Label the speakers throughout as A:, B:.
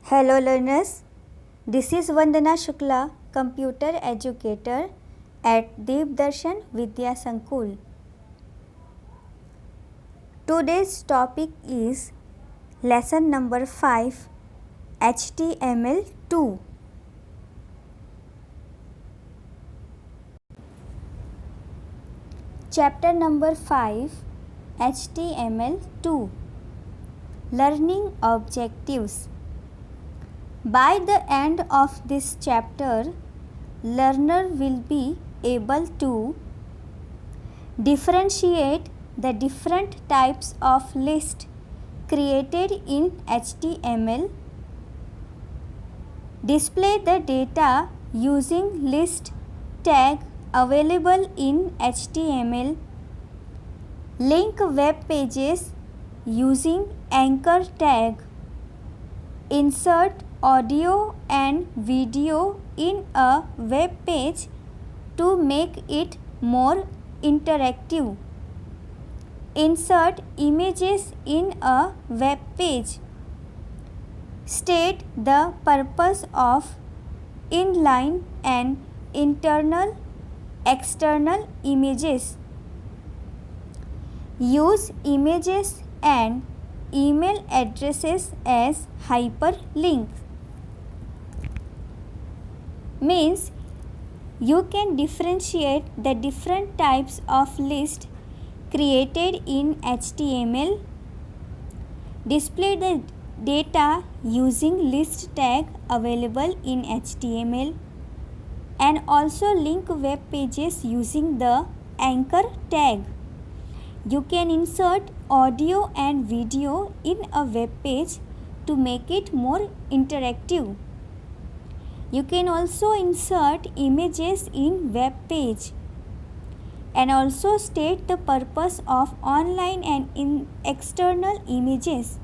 A: Hello learners, this is Vandana Shukla, computer educator at Deep Darshan Vidya Sankul. Today's topic is lesson number 5, HTML2. Chapter number 5, HTML2, Learning Objectives. By the end of this chapter, learner will be able to differentiate the different types of list created in HTML, display the data using list tag available in HTML, link web pages using anchor tag, insert audio and video in a web page to make it more interactive, insert images in a web page, state the purpose of inline and internal external images, use images and email addresses as hyperlinks. Means you can differentiate the different types of list created in HTML, display the data using list tag available in HTML, and also link web pages using the anchor tag. You can insert audio and video in a web page to make it more interactive. You can also insert images in web page and also state the purpose of online and external images.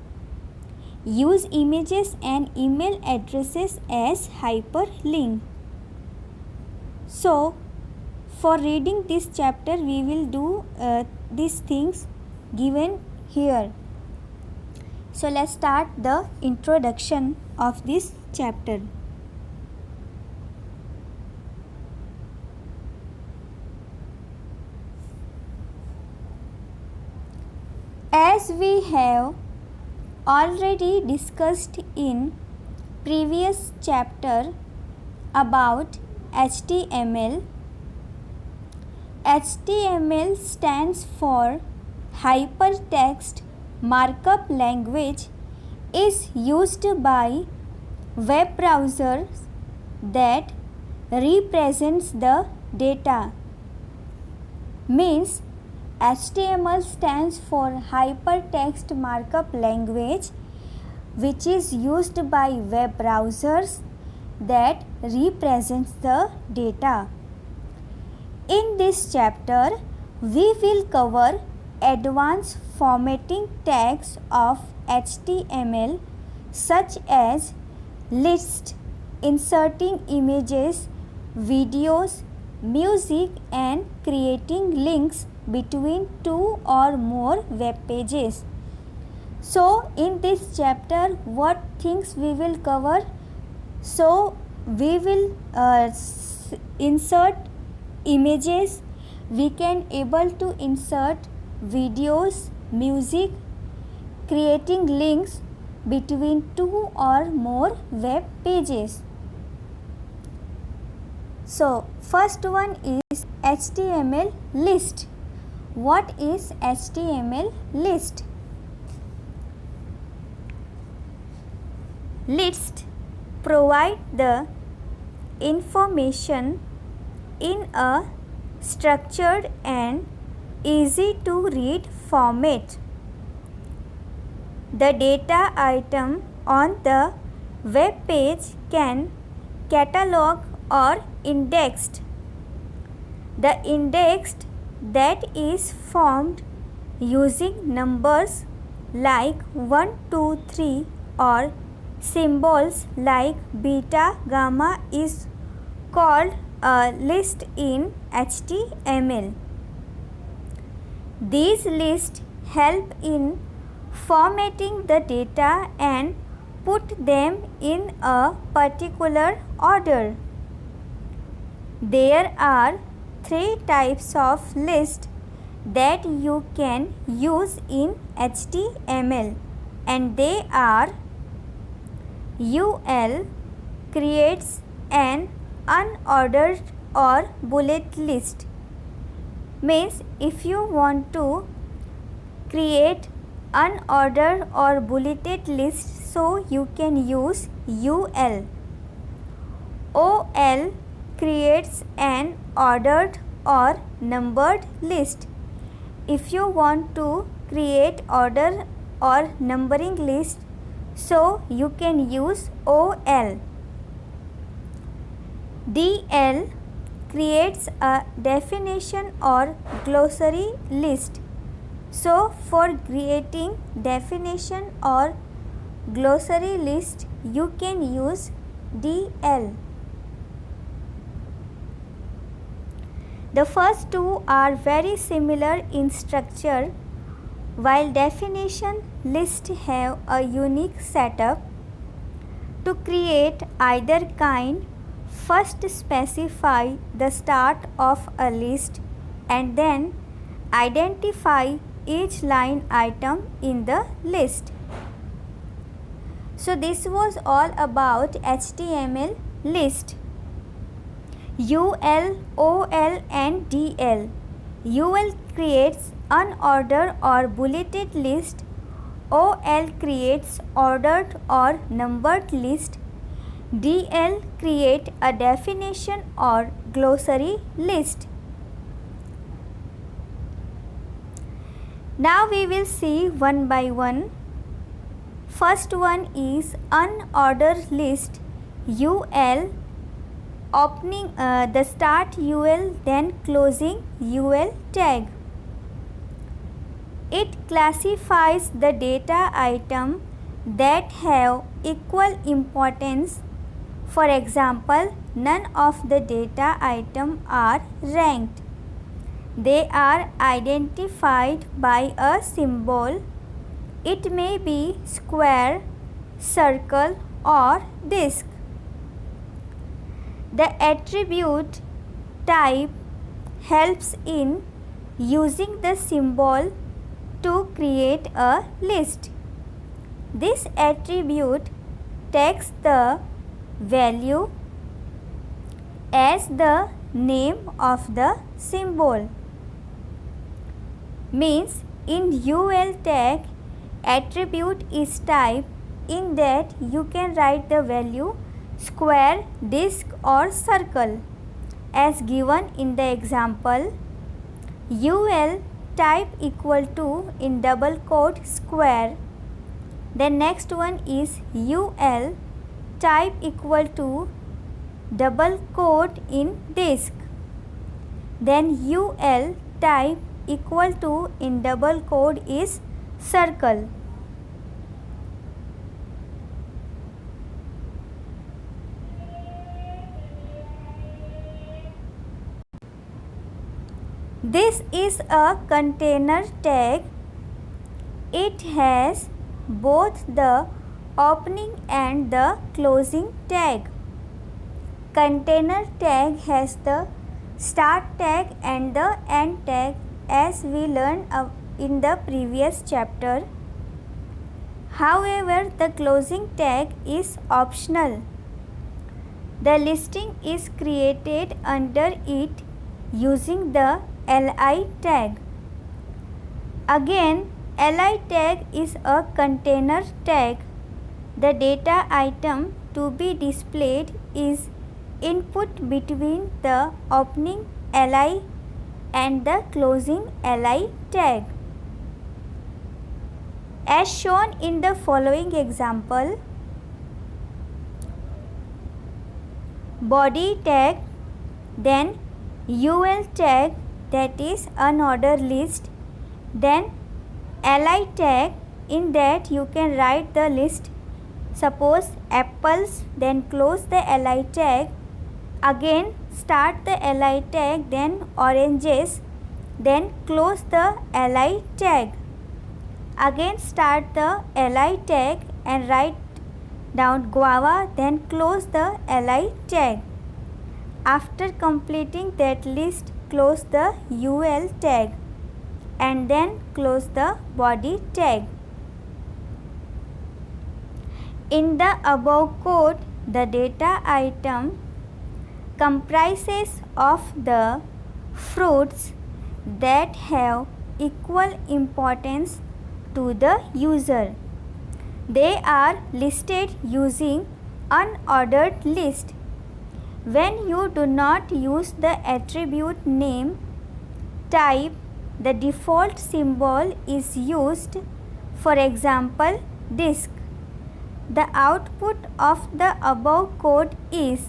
A: Use images and email addresses as hyperlink. So, for reading this chapter, we will do these things given here. So, let's start the introduction of this chapter. As we have already discussed in previous chapter about HTML, HTML stands for Hypertext Markup Language, is used by web browsers that represents the data. Means HTML stands for Hypertext Markup Language, which is used by web browsers that represents the data. In this chapter, we will cover advanced formatting tags of HTML such as list, inserting images, videos, music, and creating links between two or more web pages. So, in this chapter, what things we will cover? So, we will insert images, we can able to insert videos, music, creating links between two or more web pages. So, first one is HTML list. What is HTML list? List provide the information in a structured and easy to read format. The data item on the web page can catalog or indexed. The indexed that is formed using numbers like 1, 2, 3 or symbols like beta, gamma is called a list in HTML. These lists help in formatting the data and put them in a particular order. There are 3 types of list that you can use in HTML, and they are: UL creates an unordered or bullet list. Means if you want to create unordered or bulleted list, so you can use UL. OL creates an ordered or numbered list. If you want to create order or numbering list, so you can use OL. DL creates a definition or glossary list. So for creating definition or glossary list, you can use DL. The first two are very similar in structure, while definition lists have a unique setup. To create either kind, first specify the start of a list and then identify each line item in the list. So this was all about HTML list. UL, OL and DL. UL creates unordered or bulleted list. OL creates ordered or numbered list. DL create a definition or glossary list. Now we will see one by one. First one is unordered list. UL opening the start UL, then closing UL tag. It classifies the data item that have equal importance. For example, none of the data items are ranked. They are identified by a symbol. It may be square, circle or disk. The attribute type helps in using the symbol to create a list. This attribute takes the value as the name of the symbol. Means in UL tag, attribute is type in that you can write the value square, disk or circle. As given in the example, UL type equal to in double quote square. The next one is UL type equal to double quote in disk. Then UL type equal to in double quote is circle. This is a container tag. It has both the opening and the closing tag. Container tag has the start tag and the end tag, as we learned in the previous chapter. However, the closing tag is optional. The listing is created under it using the Li tag. Again, Li tag is a container tag. The data item to be displayed is input between the opening Li and the closing Li tag. As shown in the following example, body tag, then UL tag, that is unordered list, then Li tag, in that you can write the list, suppose apples, then close the Li tag, again start the Li tag, then oranges, then close the Li tag, again start the Li tag and write down guava, then close the li tag. After completing that list, close the ul tag and then close the body tag. In the above code, the data item comprises of the fruits that have equal importance to the user. They are listed using unordered list. When you do not use the attribute name type, the default symbol is used. For example, disk. The output of the above code is,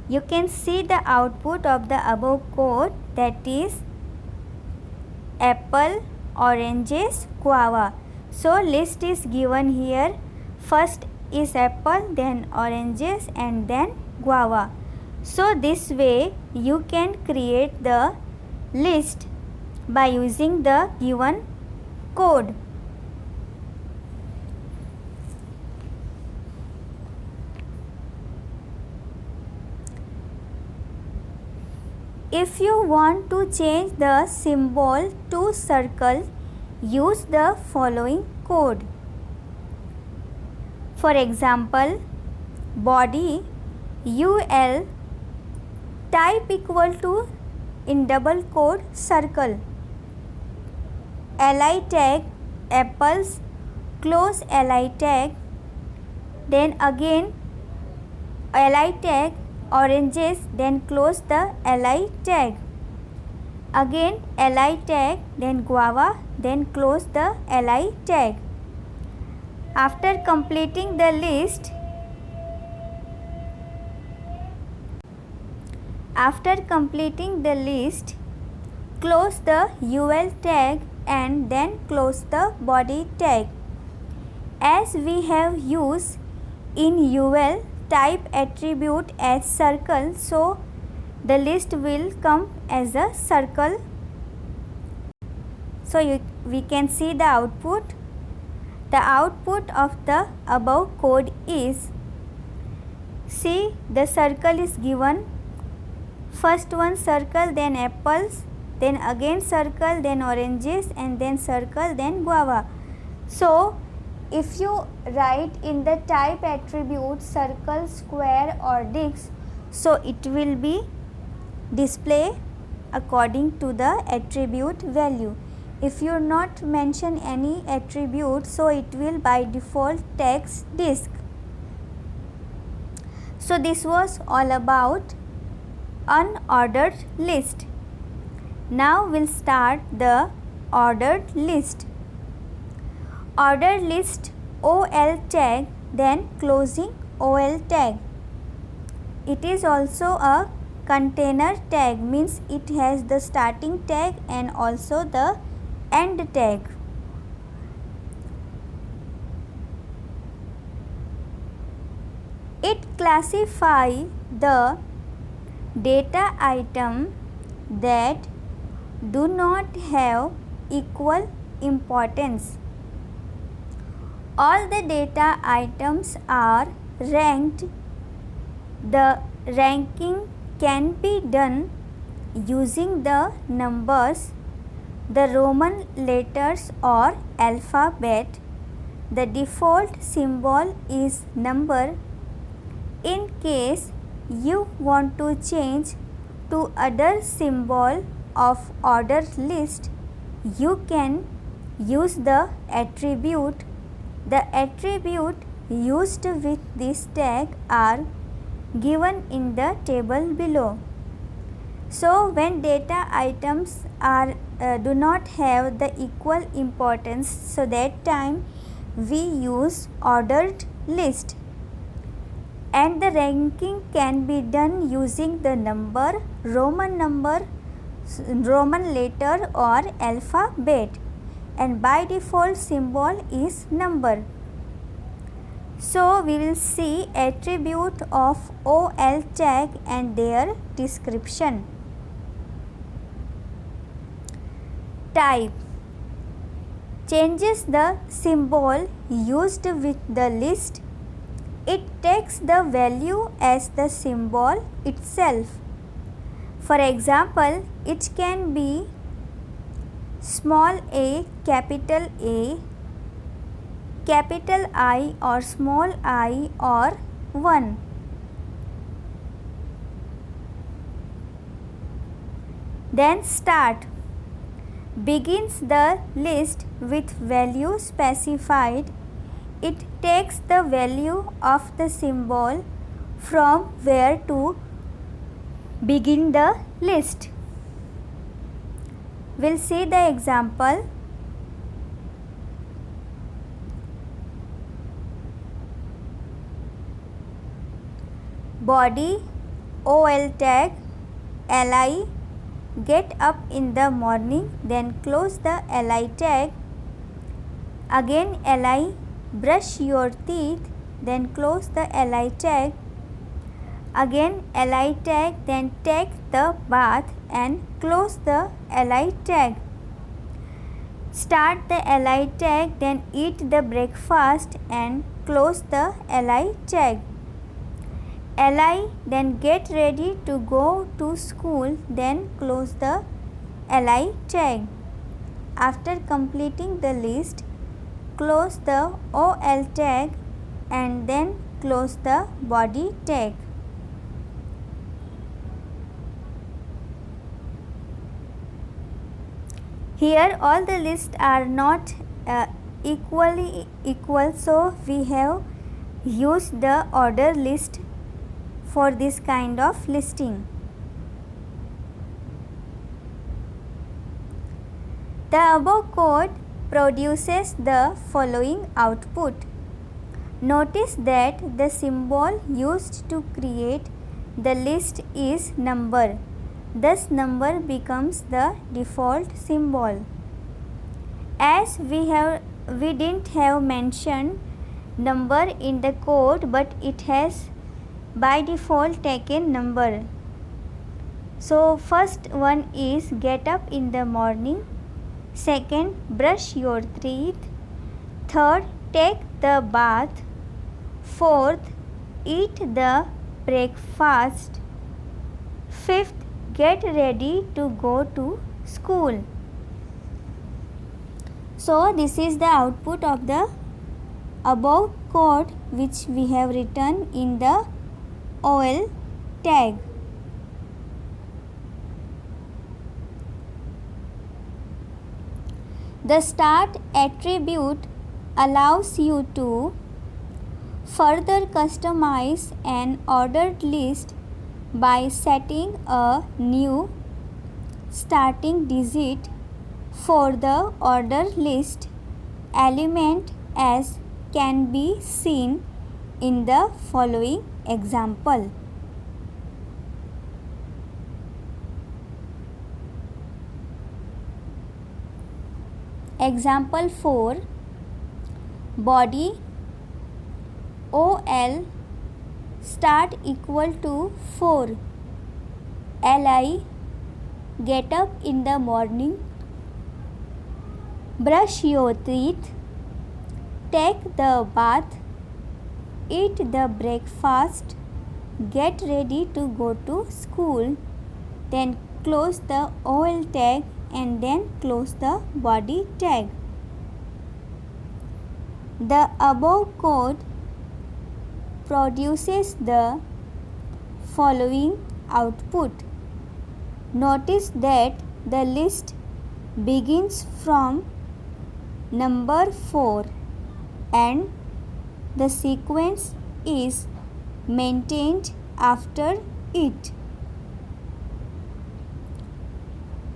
A: you can see the output of the above code, that is apple, oranges, guava. So list is given here. First is apple, then oranges, and then guava. So this way you can create the list by using the given code. If you want to change the symbol to circle, use the following code. For example, body ul type equal to in double quote circle, li tag apples, close li tag, then again li tag oranges, then close the li tag, again li tag, then guava, then close the li tag. After completing the list, close the ul tag and then close the body tag. As we have used in ul type attribute as circle, so the list will come as a circle. So we can see the output. The output of the above code is, see, the circle is given. First one circle, then apples, then again circle, then oranges, and then circle, then guava. So if you write in the type attribute circle, square or disc, so it will be display according to the attribute value. If you not mention any attribute, so it will by default text disk. So this was all about unordered list. Now we'll start the ordered list. Ordered list ol tag, then closing ol tag. It is also a container tag, means it has the starting tag and also the end tag. It classifies the data item that do not have equal importance. All the data items are ranked. The ranking can be done using the numbers, the Roman letters or alphabet. The default symbol is number. In case you want to change to other symbol of ordered list, you can use the attribute. The attribute used with this tag are given in the table below. So when data items are do not have the equal importance, so that time we use ordered list, and the ranking can be done using the number, Roman letter or alphabet, and by default symbol is number. So we will see attribute of ol tag and their description. Type changes the symbol used with the list. It takes the value as the symbol itself. For example, it can be small a, capital I or small I or 1. Then start begins the list with value specified. It takes the value of the symbol from where to begin the list. We'll see the example. Body, OL tag, LI, get up in the morning, then close the LI tag. Again LI, brush your teeth, then close the LI tag. Again LI tag, then take the bath and close the LI tag. Start the LI tag, then eat the breakfast and close the LI tag. LI, then get ready to go to school, then close the LI tag. After completing the list, close the OL tag and then close the body tag. Here all the lists are not equal, so we have used the order list for this kind of listing. The above code produces the following output. Notice that the symbol used to create the list is number. Thus number becomes the default symbol. As we didn't have mentioned number in the code, but it has by default taken number. So first one is get up in the morning. Second, brush your teeth. Third, take the bath. Fourth, eat the breakfast. Fifth, get ready to go to school. So this is the output of the above code which we have written in the OL tag. The start attribute allows you to further customize an ordered list by setting a new starting digit for the order list element, as can be seen in the following example. Example 4. Body OL start equal to 4. LI get up in the morning. Brush your teeth. Take the bath. Eat the breakfast. Get ready to go to school. Then close the OL tag and then close the body tag. The above code produces the following output. Notice that the list begins from number 4 and the sequence is maintained after it.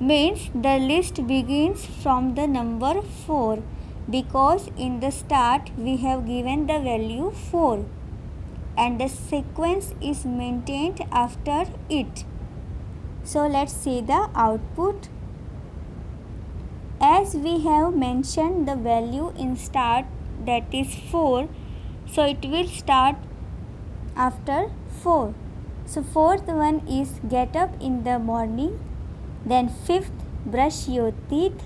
A: Means the list begins from the number 4 because in the start we have given the value 4 and the sequence is maintained after it. So let's see the output. As we have mentioned the value in start, that is 4, so it will start after 4. So fourth one is get up in the morning. Then fifth, brush your teeth.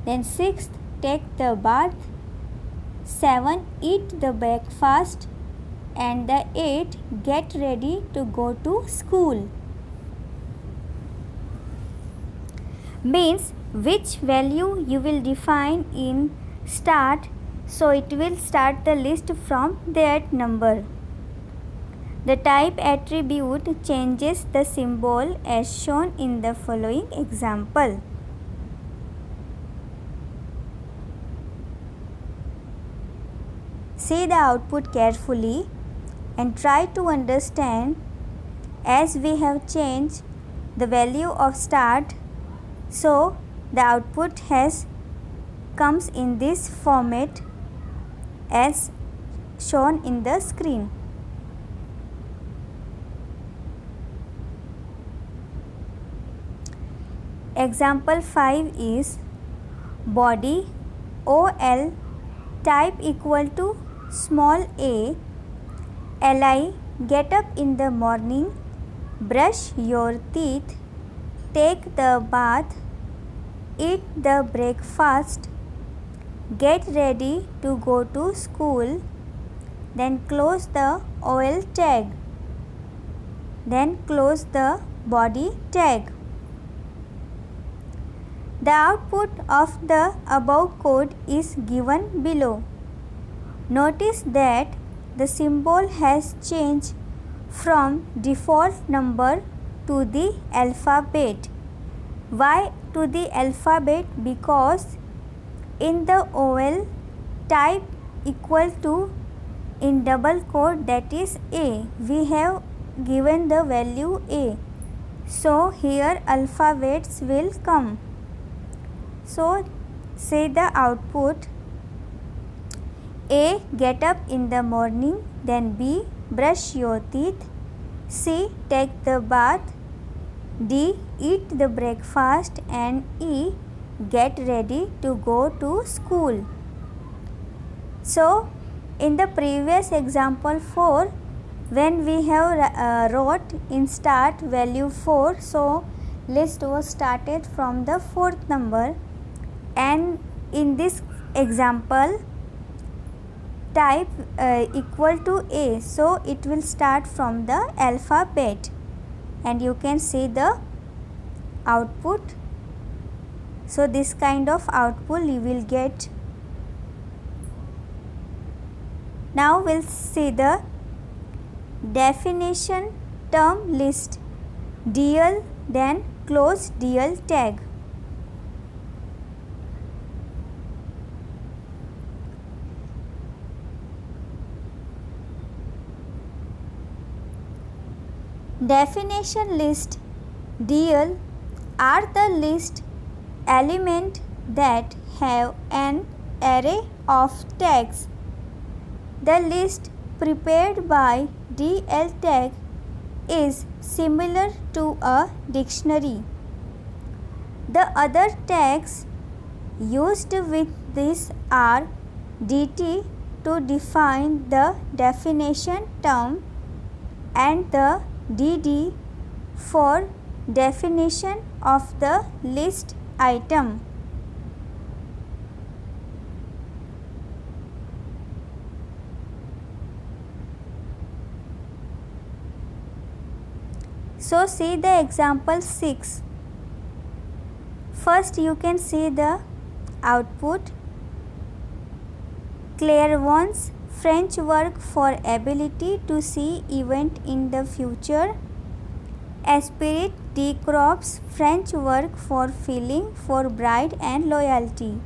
A: Then sixth, take the bath. 7, eat the breakfast. and the 8 get ready to go to school. Means which value you will define in start, so it will start the list from that number. The type attribute changes the symbol as shown in the following example. See the output carefully and try to understand, as we have changed the value of start, so the output comes in this format as shown in the screen. Example 5 is body OL type equal to small a, Li get up in the morning, brush your teeth, take the bath, eat the breakfast, get ready to go to school, then close the OL tag, then close the body tag. The output of the above code is given below. Notice that the symbol has changed from default number to the alphabet. Why to the alphabet? Because in the OL type equal to in double quote, that is A, we have given the value A. So here alphabets will come. So say the output: A, get up in the morning, then B, brush your teeth, C, take the bath, D, eat the breakfast, and E, get ready to go to school. So in the previous example 4, when we have wrote in start value 4, so list was started from the 4th number, and in this example type equal to A, so it will start from the alphabet, and you can see the output. So this kind of output you will get. Now we'll see the definition term list, DL, then close DL tag. Definition list DL are the list element that have an array of tags. The list prepared by DL tag is similar to a dictionary. The other tags used with this are DT to define the definition term and the DD for definition of the list item. So see the example 6. First you can see the output. Clairvoyance, French work for ability to see event in the future. Esprit de corps, French work for feeling for pride and loyalty.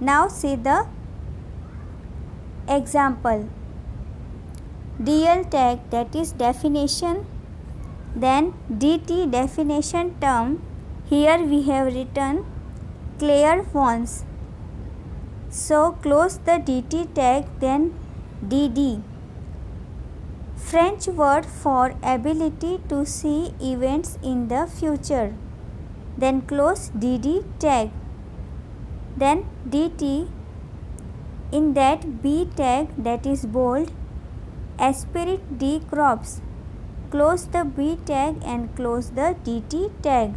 A: Now see the example. DL tag, that is definition, then DT definition term. Here we have written clairvoyance. So close the DT tag, then DD. French word for ability to see events in the future. Then close DD tag. Then DT. In that B tag, that is bold. Esprit de corps. Close the B tag and close the DT tag.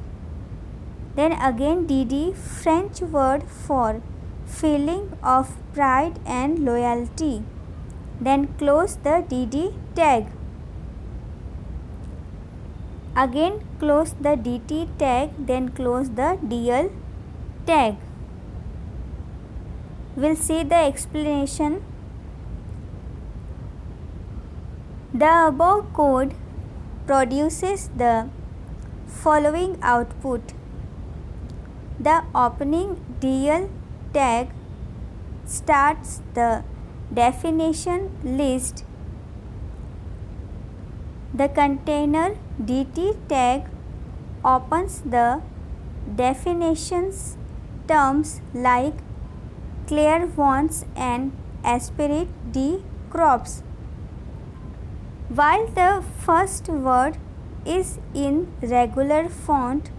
A: Then again DD, French word for feeling of pride and loyalty. then close the dd tag. Again close the dt tag, then close the dl tag. We'll see the explanation. The above code produces the following output. The opening dl tag starts the definition list. The container dt tag opens the definitions terms like clairvoyance and aspirate d crops. While the first word is in regular font,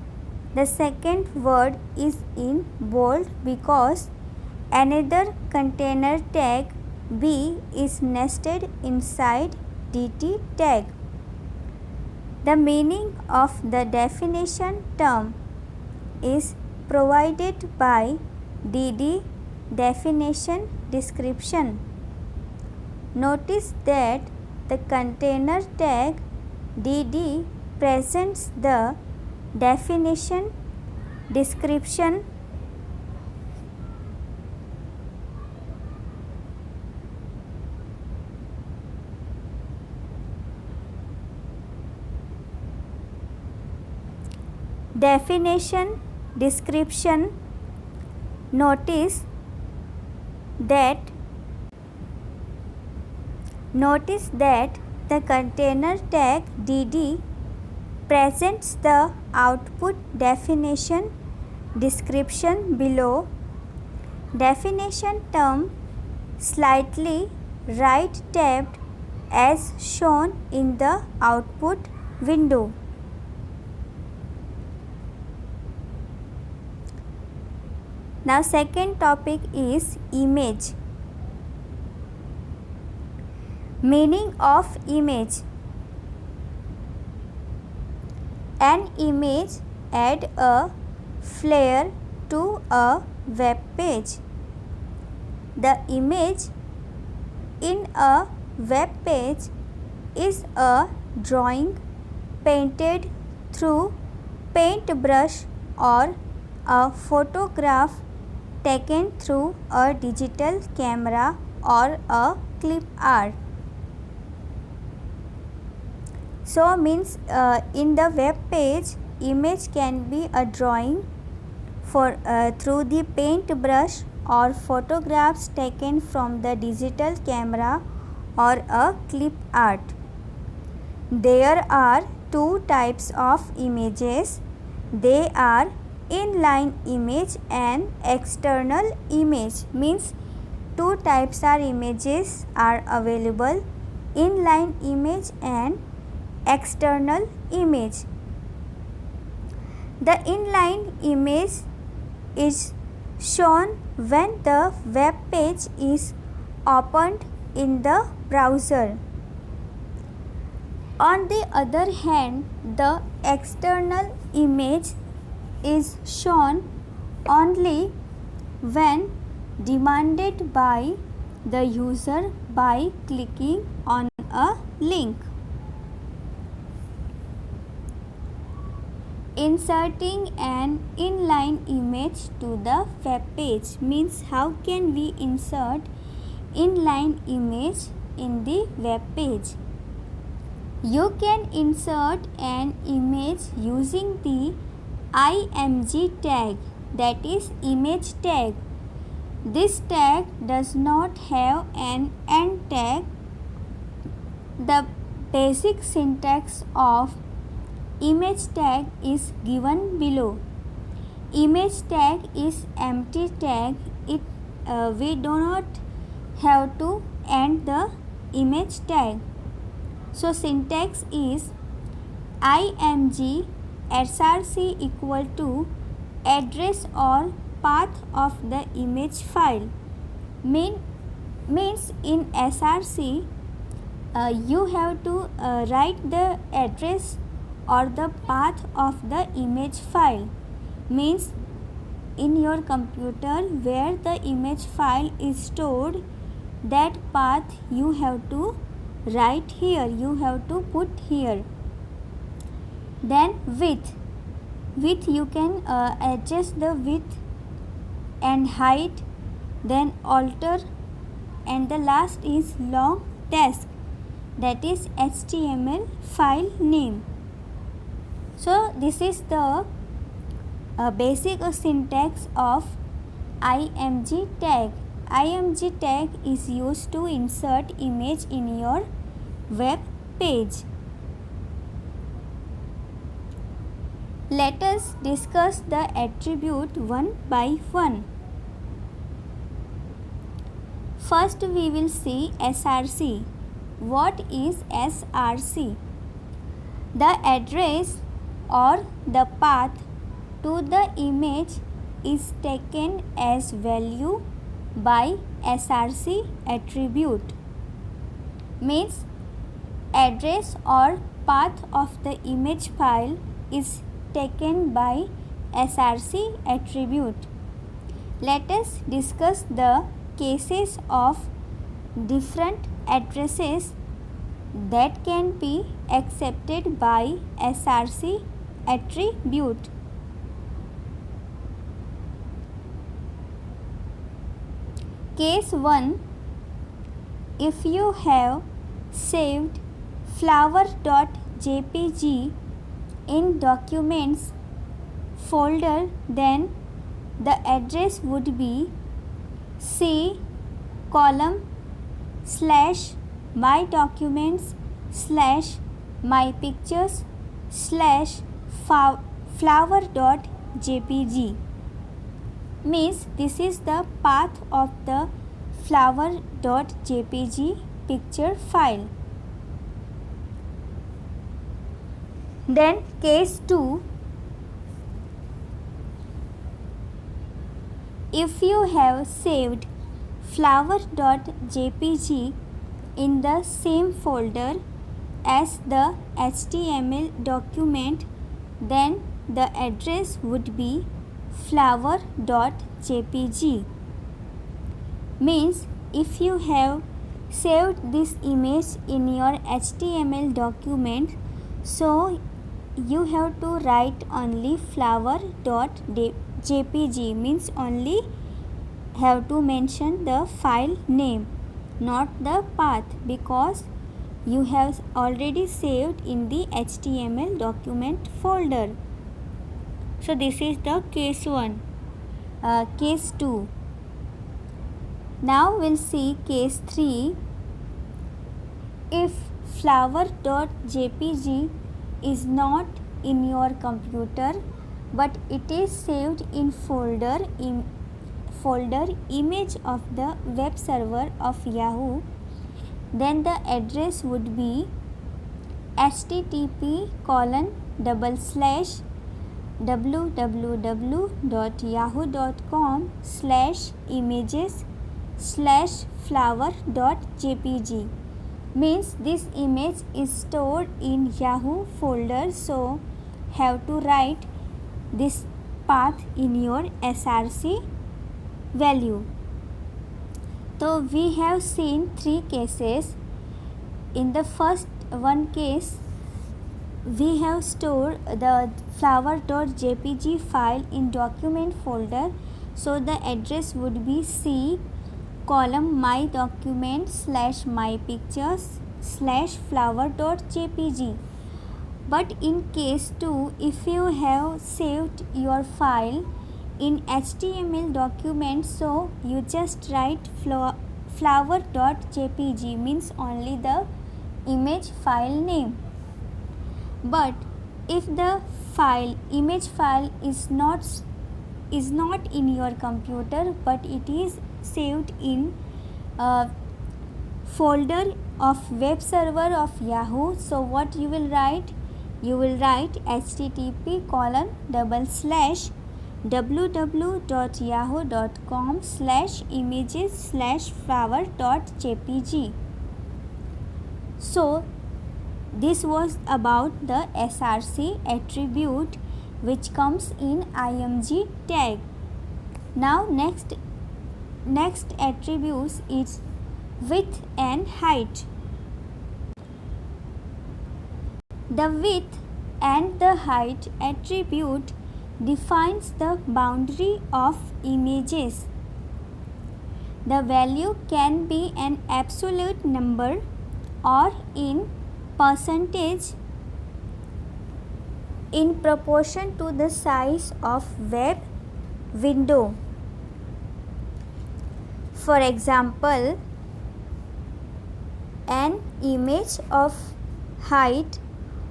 A: the second word is in bold because another container tag b is nested inside dt tag. The meaning of the definition term is provided by dd definition description. Notice that the container tag dd presents the definition description. Definition description. Notice that the container tag dd presents the output definition description below. Definition term slightly right tabbed as shown in the output window. Now second topic is image. Meaning of image. An image add a flair to a web page. The image in a web page is a drawing painted through paintbrush or a photograph taken through a digital camera or a clip art. So means in the web page image can be a drawing for through the paintbrush or photographs taken from the digital camera or a clip art. There are two types of images. They are inline image and external image. Means two types are images are available, inline image and external image. The inline image is shown when the web page is opened in the browser. On the other hand, the external image is shown only when demanded by the user by clicking on a link. Inserting an inline image to the web page means how can we insert inline image in the web page? You can insert an image using the img tag, that is image tag. This tag does not have an end tag. The basic syntax of image tag is given below. Image tag is empty tag. We do not have to end the image tag. So syntax is img src equal to address or path of the image file. Means in src you have to write the address or the path of the image file. Means in your computer where the image file is stored, that path you have to write here, you have to put here. Then width you can adjust the width and height, then alter. And the last is long task, that is HTML file name. So this is the basic syntax of img tag. Img tag is used to insert image in your web page. Let us discuss the attribute one by one. First we will see src. What is src? The address or the path to the image is taken as value by src attribute. Means address or path of the image file is taken by src attribute. Let us discuss the cases of different addresses that can be accepted by src attribute. Case 1. If you have saved flower.jpg in documents folder, then the address would be c /my documents /my pictures /flower.jpg. Means this is the path of the flower.jpg picture file. Then case 2. If you have saved flower.jpg in the same folder as the HTML document, then the address would be flower.jpg. Means if you have saved this image in your HTML document, so you have to write only flower.jpg, means only have to mention the file name, not the path, because you have already saved in the HTML document folder. So this is the case 1. Case 2. Now we'll see case 3. If flower.jpg is not in your computer but it is saved in folder image of the web server of Yahoo, then the address would be http://www.yahoo.com/images/flower.jpg. Means this image is stored in Yahoo folder, so have to write this path in your src value. So we have seen 3 cases. In the first one case, we have stored the flower.jpg file in document folder, so the address would be c :my documents /my pictures /flower.jpg. But in case 2, if you have saved your file in HTML document, so you just write flower.jpg, means only the image file name. But if the image file is not in your computer but it is saved in folder of web server of Yahoo, so what you will write? You will write http://www.yahoo.com/images/flower.jpg. So this was about the src attribute which comes in img tag. Now next attributes is width and height. The width and the height attribute defines the boundary of images. The value can be an absolute number or in percentage in proportion to the size of web window. For example, an image of height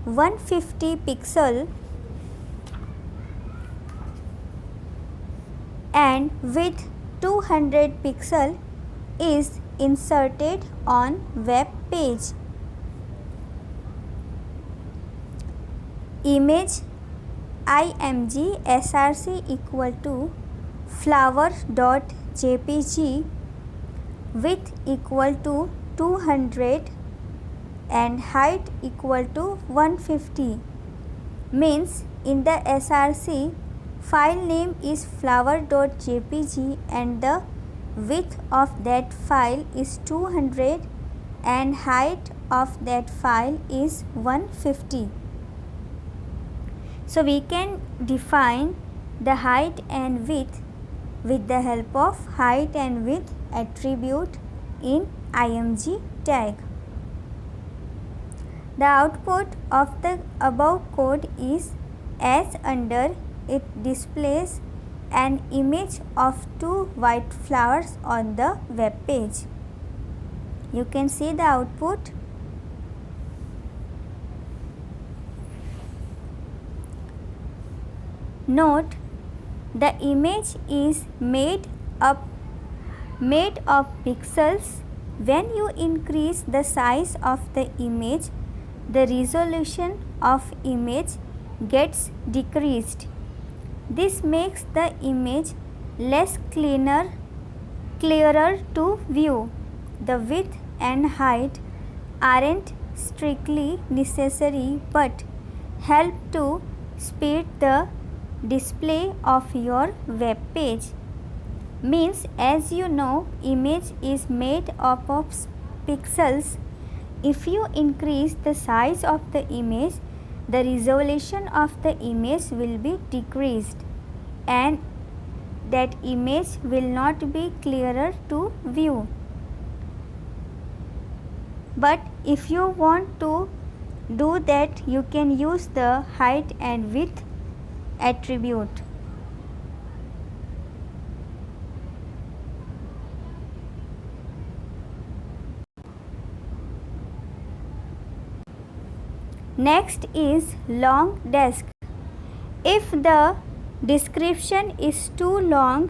A: 150 pixel and width 200 pixel is inserted on web page. Image img src equal to flower.jpg width equal to 200 and height equal to 150 means in the src file name is flower.jpg and the width of that file is 200 and height of that file is 150. So we can define the height and width with the help of height and width attribute in img tag. The output of the above code is as under it displays an image of 2 white flowers on the web page. You can see the output. Note, the image is made of pixels. When you increase the size of the image, the resolution of image gets decreased. This makes the image less clearer to view. The width and height aren't strictly necessary but help to speed the display of your web page. Means, as you know, image is made up of pixels. If you increase the size of the image, the resolution of the image will be decreased and that image will not be clearer to view. But if you want to do that, you can use the height and width attribute. Next is long desk. If the description is too long,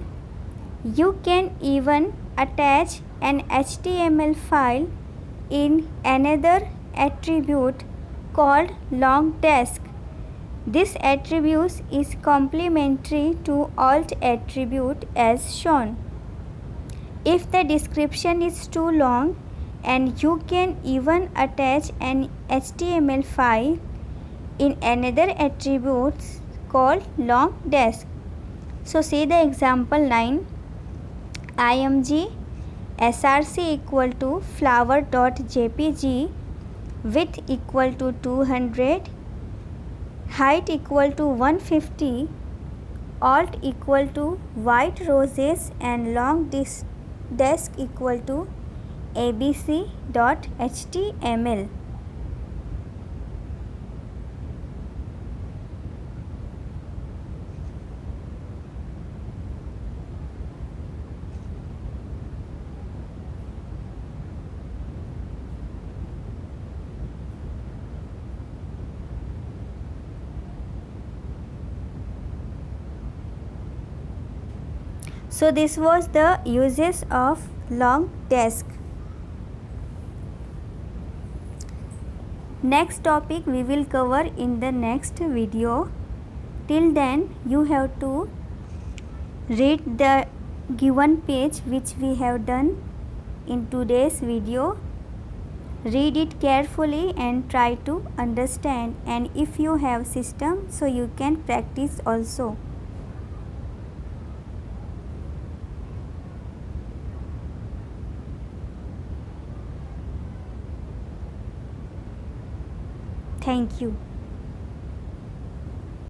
A: you can even attach an HTML file in another attribute called long desk. This attribute is complementary to alt attribute as shown. If the description is too long, and you can even attach an HTML file in another attribute called long desk. So see the example 9. img src equal to flower.jpg width equal to 200 height equal to 150 alt equal to white roses and long desk equal to abc.html. So this was the uses of long desk. Next topic we will cover in the next video. Till then you have to read the given page which we have done in today's video. Read it carefully and try to understand, and if you have system, so you can practice also. Thank you.